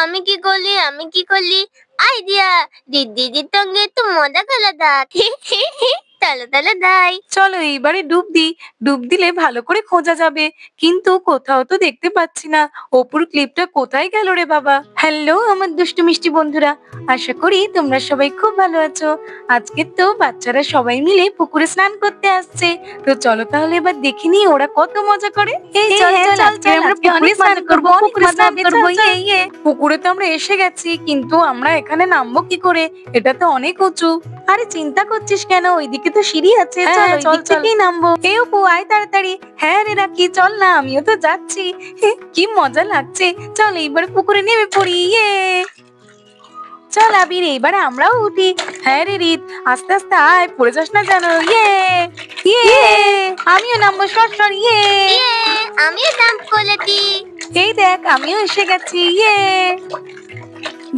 আমি কি করলি আইডিয়া দিদির সঙ্গে একটু মজা করা যাক। চলো যাই। চলো এইবারে ডুব দিলে ভালো করে খোঁজা যাবে, কিন্তু কোথাও তো দেখতে পাচ্ছি না। অপুর ক্লিপটা কোথায় গেল রে বাবা? হ্যালো আমার দুষ্টু মিষ্টি বন্ধুরা, আশা করি তোমরা সবাই খুব ভালো আছো। আজকে তো বাচ্চারা সবাই মিলে পুকুরে স্নান করতে আসছে, তো চলো তাহলে এবার দেখে নিই ওরা কত মজা করে। এই চল আজকে আমরা পুকুরে স্নান করবো, পুকুরে তো আমরা এসে গেছি, কিন্তু আমরা এখানে নামবো কি করে? এটা তো অনেক উঁচু। আরে চিন্তা করছিস কেন, ওইদিকে তো সিঁড়ি আছে, চল থেকেই নামবো। এই অপু আয় তাড়াতাড়ি। হ্যাঁ রে রাখি, চল না, আমিও তো যাচ্ছি। কি মজা লাগছে, চল এইবার পুকুরে নেমে পড়ি। চল আবির এইবার আমরাও উঠি। হ্যাঁ রে রিত, আস্তে আস্তে আয়, পড়ে যাস না জানো। আমিও নামবো, সর। আমিও নাম করেছি। এই দেখ আমিও এসে গেছি।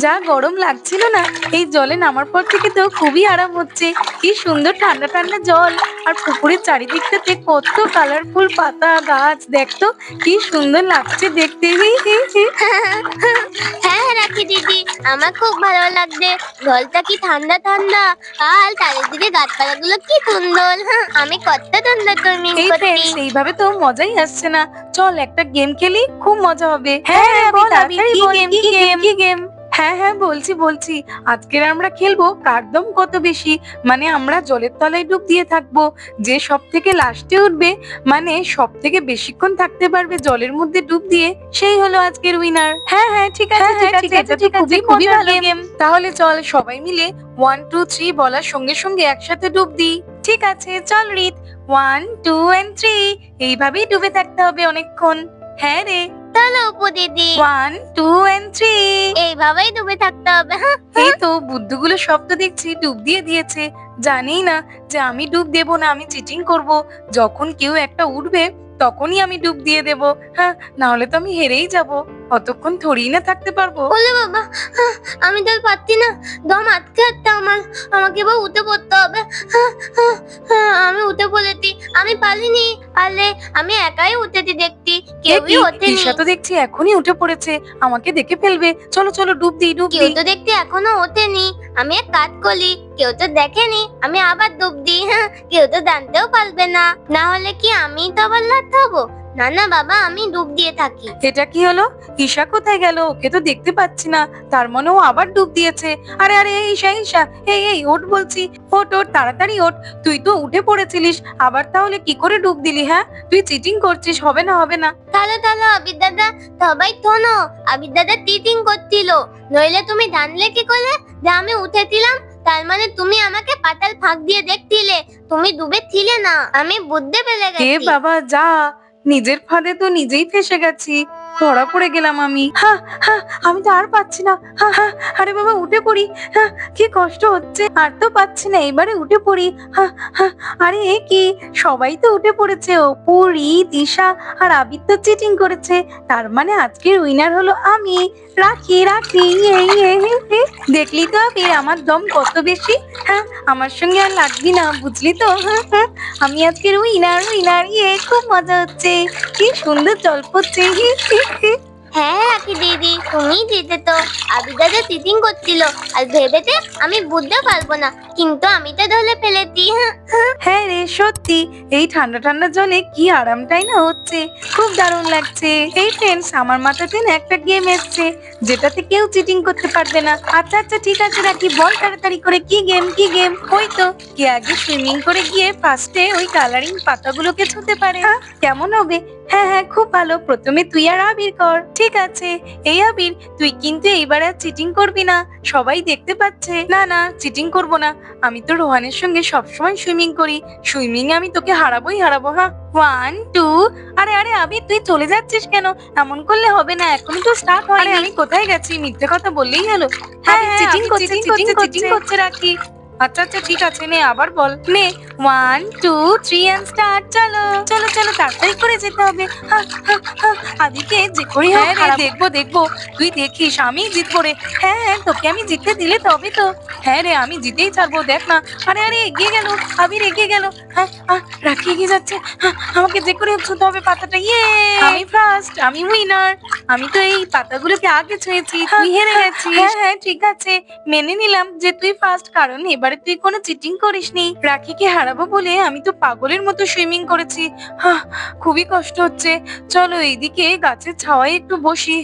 যা গরম লাগছিল না, এই জলে নামার পর থেকে তো খুবই আরাম হচ্ছে। কি সুন্দর ঠান্ডা ঠান্ডা জল, আর পুকুরের চারিদিকটাতে কত কালারফুল পাতা গাছ, দেখতো কি সুন্দর লাগছে দেখতে। হ্যাঁ রাখি দিদি, আমার খুব ভালো লাগছে। জলটা কি ঠান্ডা ঠান্ডা, আর চারিদিকে গাছপালাগুলো কি সুন্দর। আমি কত সুন্দর তুমি এইভাবে তো মজাই আসছে না। চল একটা গেম খেলি, খুব মজা হবে। কি গেম? হ্যাঁ বলছি। আজকের আমরা খেলবো কার কত বেশি। মানে আমরা জলের তলায় ডুব দিয়ে থাকবো, যে সব থেকে লাস্টে উঠবে, মানে সব থেকে বেশিক্ষণ থাকতে পারবে জলের মধ্যে ডুব দিয়ে, সেই হলো আজকের উইনার। হ্যাঁ ঠিক আছে, এটা তো খুবই ভালো গেম। তাহলে চল সবাই মিলে 1 2 3 বলার সঙ্গে সঙ্গে একসাথে ডুব দিই। ঠিক আছে চল রিত, 1 2 and 3, এইভাবেই ডুবে থাকতে হবে অনেকক্ষণ। হ্যাঁ রে, চলো অপু দিদি, 1 2 and 3, এইভাবেই ডুবে থাকতে হবে। এই তো বুদ্ধুগুলো শব্দ দেখছি ডুব দিয়ে দিয়েছে। জানি না যে আমি ডুব দেব না, আমি চিটিং করব। যখন কেউ একটা উঠবে তখনই আমি ডুব দিয়ে দেব। হ্যাঁ, না হলে তো আমি হেরেই যাব। অতক্ষণ থোড়ি না থাকতে পারবো। ওলে বাবা, আমি তো পারছি না, দম আটকে আছে আমার। আমাকে এবার উঠে পড়তে হবে। আমি উঠে পড়েছি, আমি পারিনি। পারলে আমি একাই উঠেছি দেখছি, কেউই ওঠেনি। ঈশা তো দেখছি এখনই উঠে পড়েছে, আমাকে দেখে ফেলবে। চলো ডুব দিই। কেউ তো দেখতে এখনো ওঠেনি। আমি এক কাজ করি, কেউ তো দেখেনি, আমি আবার ডুব দিই। কেউ তো জানতেও পারবে না, না হলে কি আমি তো আবার লাথ হবো। না বাবা, আমি ডুব দিয়ে থাকি। এটা কি হলো? ঈশা কোথায় গেল? ওকে তো দেখতে পাচ্ছি না। তার মানে ও আবার ডুব দিয়েছে। আরে ঈশা, এই ওঠ বলছি, ওঠ তাড়াতাড়ি ওঠ। তুই তো উঠে পড়েছিলিস, আবার তাহলে কি করে ডুব দিলি? হ্যাঁ, তুই চিটিং করছিস। হবে না। তাহলে আবির দাদা, সবাই শোনো, আবির দাদা চিটিং করছিল। নইলে তুমি জানলে কি করে যে আমি উঠেছিলাম? তার মানে তুমি আমাকে পাতাল ফাঁক দিয়ে দেখছিলে, তুমি ডুবে ছিলে না। আমি বুঝতে পেরে গেছি। বাবা যা, নিজের ফাঁদে তো নিজেই ফেসে গেছি, ধরা পড়ে গেলাম আমি। আমি তো আর পাচ্ছি না। আরে বাবা উঠে পড়ি। কি কষ্ট হচ্ছে, আর তো পাচ্ছি না, এবারে উঠে পড়ি। আরে এ কি, সবাই তো উঠে পড়েছে। অপু, রিত, ঈশা আর আবির তো চিটিং করেছে। তার মানে আজকের উইনার হলো আমি, রাখি। দেখলি তো আবির, আমার দম কত বেশি। আমার সঙ্গে আর লাগবি না, বুঝলি তো? আমি আজকের উইনার। খুব মজা হচ্ছে, কি সুন্দর জল পড়ছে। হ্যাঁ রাখি দিদি, তুমি জিতে তো। আবির দাদা চিটিং করছিল আর ভেবেছে আমি বুঝতে পারবো না, কিন্তু আমি তো ধরে ফেলেছি। হ্যাঁ রে, সত্যি এই ঠান্ডা জলে কি আরামটাই না হচ্ছে, খুব দারুণ লাগছে। এই ফ্রেন্ডস, আমার মাথাতে না একটা গেম এসছে, যেটাতে কেউ চিটিং করতে পারবে না। আচ্ছা ঠিক আছে রাখি, বল তাড়াতাড়ি করে, কি গেম? ওই তো, কে আগে সুইমিং করে গিয়ে ফার্স্টে ওই কালারিং পাতাগুলোকে ছুঁতে পারে। কেমন হবে? হ্যাঁ খুব ভালো। প্রথমে তুই আর আবির কর। ঠিক আছে। এই আবির, তুই কিন্তু এইবার আর চিটিং করবি না, সবাই দেখতে পাচ্ছে। না চিটিং করব না, আমি তো রোহানের সঙ্গে সবসময় সুইমিং করি। সুইমিং আমি তোকে হারাবোই। হ্যাঁ, 1 2। আরে আবির, তুই চলে যাচ্ছিস কেন? এমন করলে হবে না, এখনই তো স্টার্ট হয়নি। আমি কোথায় গেছি? মিথ্যে কথা বললেই হলো। হ্যাঁ চিটিং করছে রাখি। আচ্ছা আচ্ছা ঠিক আছে, নে আবার বল। নে 1 2 3 এন্ড স্টার্ট। চলো চলো চলো, তাড়াতাড়ি করে যেতে হবে। আদিকে যে করি হোক দেখবো দেখবো, তুই দেখিস আমি জিতবো রে। হ্যাঁ হ্যাঁ, তোকে আমি জিততে দিলে তবে তো। হ্যাঁ রে, আমি জিতেই ছাড়বো, দেখ না। আরে আরে, এগিয়ে গেল, আবির এগিয়ে গেল। হ্যাঁ রাখি এগিয়ে যাচ্ছে। আমাকে যে করে ছুঁতে হবে পাতাটা। ইয়ে, আমি ফার্স্ট, আমি উইনার। আমি তো এই পাতাগুলোকে আগে ছুঁয়েছি, তুই হেরে গেছিস। হ্যাঁ হ্যাঁ ঠিক আছে, মেনে নিলাম যে তুই ফার্স্ট, কারণ এবারে তুই কোনো চিটিং করিসনি। রাখিকে হারাবো বলে আমি তো পাগলের মতো সুইমিং করেছি। খুবই কষ্ট হচ্ছে। চলো এইদিকে গাছের ছাওয়ায় একটু বসি।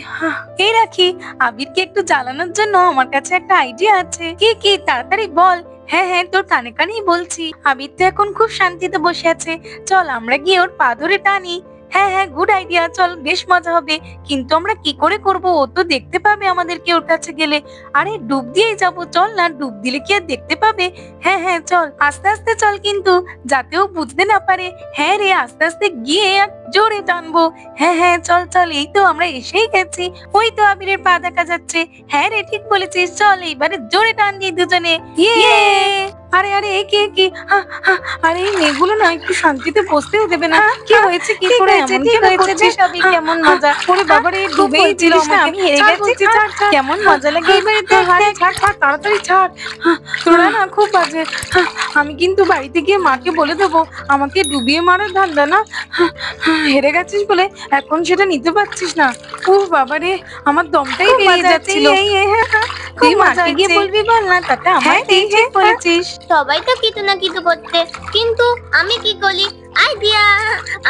এই রাখি, আবিরকে একটু জ্বালানোর জন্য আমার কাছে একটা আইডিয়া আছে। কি কি, তাড়াতাড়ি বল। হ্যাঁ হ্যাঁ, তোর কানে কানেই বলছি। আবির তো এখন খুব শান্তিতে বসে আছে, চল আমরা গিয়ে ওর পা ধরে টানি। হ্যাঁ হ্যাঁ, গুড আইডিয়া, চল, বেশ মজা হবে। কিন্তু আমরা কি করে করব? ও তো দেখতে পাবে আমাদেরকে ওর কাছে গেলে। আরে ডুব দিয়েই যাবো, চল না, ডুব দিলে কি আর দেখতে পাবে? হ্যাঁ হ্যাঁ চল, আস্তে আস্তে চল কিন্তু, যাতে ও বুঝতে না পারে। হ্যাঁ রে, আস্তে আস্তে গিয়ে আর জোরে টানবো। হ্যাঁ হ্যাঁ চল চল, এই তো আমরা এসেই গেছি। ওই তো আবিরের পা দেখা যাচ্ছে। হ্যাঁ রে, ঠিক বলেছিস, চল এইবারে জোরে টান দিই দুজনে। ইয়ে! আরে আরে, এ কি কি? আরে এই মেয়েগুলো না একটু শান্তিতে বসতেও দেবে না। কি হয়েছে, কি করে এমন কেন করছিস? কেমন মজা! ওরে বাবা রে, ডুবেই ছিলিস না, আমি হেরে গেছি। কেমন মজা লাগে এবারে। ছাড় ছাড়, তাড়াতাড়ি ছাড়। তোরা না খুব বাজে। আমি কিন্তু বাড়িতে গিয়ে মাকে বলে দেবো আমাকে ডুবিয়ে মারার ধান্দা না। হেরে গেছিস বলে এখন সেটা নিতে পারছিস না। ও বাবা রে, আমার দমটাই বেরিয়ে যাচ্ছিল। তুই মাকে গিয়ে বলবি, বল না, তাতে আমার ঠিক বলেছিস। সবাই তো কিছু না কিছু করতে, কিন্তু আমি কি করি? আইডিয়া!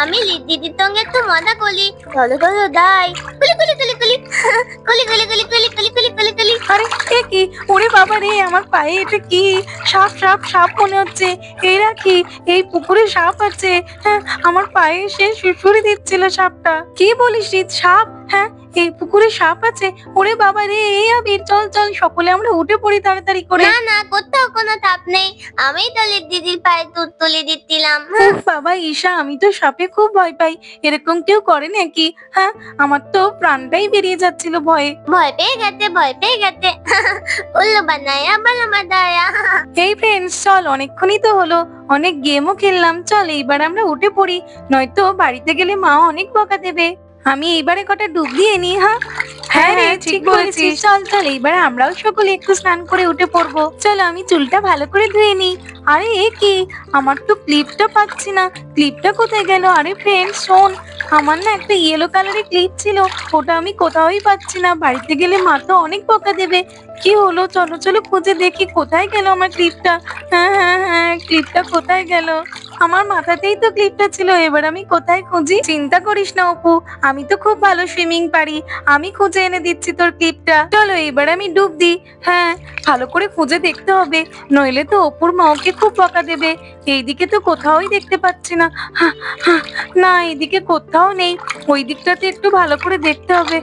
আমি দিদির সঙ্গে একটু মজা করি। চলো চলো দাই, কুলি কুলি কুলি কুলি কুলি কুলি কুলি কুলি কুলি কুলি কুলি কুলি। আরে এ কি? ওরে বাবা রে, আমার পায়ে এটা কি? সাপ সাপ সাপ মনে হচ্ছে। এই রাখি, এই পুকুরে সাপ আছে। হ্যাঁ, আমার পায়ে এসে সুড়সুড়ি দিচ্ছিল সাপটা। কি বলিস রে, সাপ? হ্যাঁ, এই পুকুরে সাপ আছে? ওরে বাবা রে, এই আবির, চল চল সকলে আমরা উঠে পড়ি তাড়াতাড়ি করে। না না, কোথাও কোনো তাপ নেই, আমি তো দিদির পায়ে দুধ তুলে দিচ্ছিলাম। বাবা ঈশা, আমি তো সাপে খুব ভয় পাই। এরকম কেউ করে নাকি? হ্যাঁ, আমার তো প্রাণটাই বেরিয়ে যাচ্ছিল ভয়ে। ভয় পেয়ে গেছে, ভয় পেয়ে গেছে। উল্লু বানায়া বালা মাদায়া। এই ফ্রেন্ডস, চল, অনেকক্ষণই তো হলো, অনেক গেমও খেললাম, চল এইবার আমরা উঠে পড়ি, নয়তো বাড়িতে গেলে মা অনেক বকা দেবে। আমি এইবারে কটা ডুব দিয়ে নি। হ্যাঁ রে, ঠিক বলেছিস। চল চল, এইবার আমরাও সকলে একটু স্নান করে উঠে পড়বো। চলো, আমি চুলটা ভালো করে ধুয়ে নি। আরে এ কি, আমার তো ক্লিপটা পাচ্ছি না, ক্লিপটা কোথায় গেল? আরে ফ্রেন্ড শোন, আমার না একটা ইয়েলো কালারের ক্লিপ ছিল, ওটা আমি কোথাওই পাচ্ছি না। বাড়িতে গেলে মা তো অনেক বকা দেবে। কি হলো, চলো চলো খুঁজে দেখি কোথায় গেল আমার ক্লিপটা। হ্যাঁ হ্যাঁ হ্যাঁ, ক্লিপটা কোথায় গেল? আমার মাথাতেই তো ক্লিপটা ছিল, এবার আমি কোথায় খুঁজি? চিন্তা করিস না অপু, আমি তো খুব ভালো সুইমিং পারি, আমি খুঁজে এনে দিচ্ছি তোর ক্লিপটা। চলো এবার আমি ডুব দিই। হ্যাঁ, ভালো করে খুঁজে দেখতে হবে, নইলে তো অপুর মা ওকে খুব বকা দেবে। এইদিকে তো কোথাওই দেখতে পাচ্ছি না। না, এইদিকে কোথাও নেই, ওই দিকটাতে একটু ভালো করে দেখতে হবে।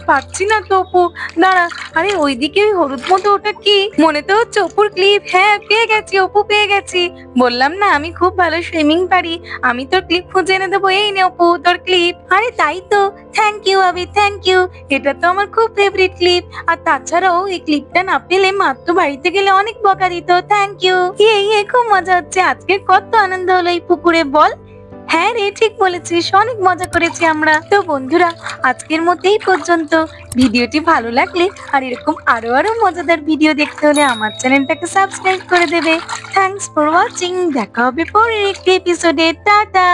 পাচ্ছি না তো অপু, দাঁড়া। আরে ওইদিকে ওই হলুদ মতো, ওটা কি? মনে তো হচ্ছে অপুর ক্লিপ। হ্যাঁ, পেয়ে গেছি অপু, পেয়ে গেছি। বললাম না আমি খুব ভালো সুইমিং পারি, আমি তোর ক্লিপ খুঁজে এনে দেবো। এই নে অপু, তোর ক্লিপ। আরে তাই তো, থ্যাংক ইউ আবি, থ্যাংক ইউ। এটা তো আমার খুব ফেভারিট ক্লিপ। আর তাছাড়াও এই ক্লিপটা না পেলে মা তো বাড়িতে গেলে অনেক বকা দিত। Thank you. এই খুব মজা হচ্ছে, আজকে কত আনন্দ হলো এই পুকুরে, বল? হ্যাঁ রে, ঠিক বলেছিস, অনেক মজা করেছি আমরা। তো বন্ধুরা, আজকের মতো এই পর্যন্ত। ভিডিওটি ভালো লাগলে আর এরকম আরো আরো মজাদার ভিডিও দেখতে হলে আমার চ্যানেলটাকে সাবস্ক্রাইব করে দেবে। থ্যাঙ্কস ফর ওয়াচিং, দেখা হবে পরের একটি এপিসোডে। টাটা।